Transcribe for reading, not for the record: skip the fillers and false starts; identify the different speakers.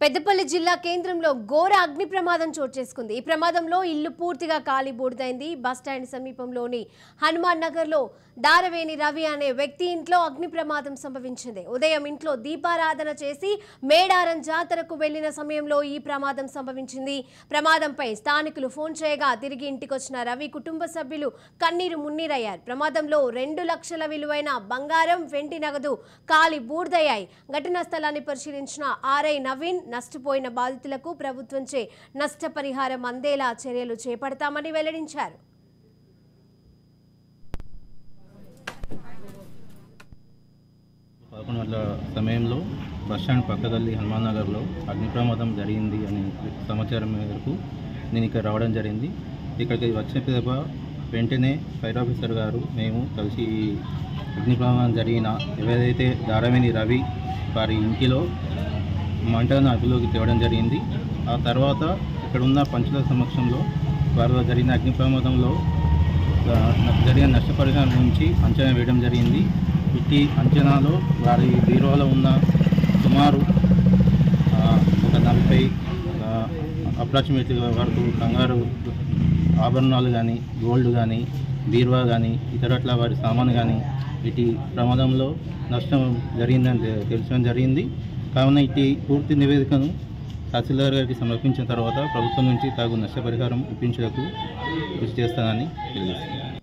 Speaker 1: పెద్దపల్లి జిల్లా కేంద్రంలో ఘోర అగ్ని ప్రమాదం చోటు చేసుకుంది। ఈ ప్రమాదంలో ఇల్లు పూర్తిగా కాలి బూడిదైంది। బస్టాండ్ సమీపంలోని హనుమాన్ నగర్లో దారవేణి రవి అనే వ్యక్తి ఇంట్లో అగ్ని ప్రమాదం సంభవించింది। ఉదయం ఇంట్లో దీపారాధన చేసి మేడారం జాతరకు వెళ్లిన సమయంలో ఈ ప్రమాదం సంభవించింది। ప్రమాదంపై స్థానికులు ఫోన్ చేయగా తిరిగి ఇంటికొచ్చిన రవి కుటుంబ సభ్యులు కన్నీరు మున్నీరయ్యారు। ప్రమాదంలో 2 లక్షల విలువైన బంగారం, వెండి నగదు కాలి బూడిదయ్యాయి। ఘటనా స్థలాన్ని పరిశీలించిన ఆర్ఐ నవీన్ నష్టపోయిన బాధితులకు ప్రభుత్వంచే నష్టపరిహారం అందేలా చర్యలు చేపడతామని వెల్లడించారు।
Speaker 2: సమయంలో బస్టాండ్ పక్కగల్లి హనుమాన్ నగర్లో అగ్ని ప్రమాదం జరిగింది అని సమాచారం మేరకు నేను ఇక్కడ రావడం జరిగింది। ఇక్కడికి వచ్చిన పిదప వెంటనే ఫైర్ ఆఫీసర్ గారు మేము కలిసి అగ్ని ప్రమాదం జరిగిన ఏదైతే దారవేణి రవి వారి ఇంటిలో మంటలను అదుపులోకి తేవడం జరిగింది। ఆ తర్వాత ఇక్కడ ఉన్న పంచుల సమక్షంలో వారిలో జరిగిన అగ్ని ప్రమాదంలో జరిగిన నష్టపరిహారం గురించి అంచనా వేయడం జరిగింది। ఇట్టి అంచనాలో వారి బీరువాలో ఉన్న సుమారు ఒక 40 అప్రాక్సిమేట్లీ వరకు కంగారు ఆభరణాలు కానీ, గోల్డ్ కానీ, బీరువా కానీ, ఇతరట్ల వారి సామాను కానీ ఇటు ప్రమాదంలో నష్టం జరిగిందని తెలుసుకోవడం జరిగింది। కావున ఇటు పూర్తి నివేదికను తహసీల్దార్ గారికి సమర్పించిన తర్వాత ప్రభుత్వం నుంచి తగు నష్టపరిహారం ఇప్పించేందుకు కృషి చేస్తానని తెలియజేస్తున్నాను।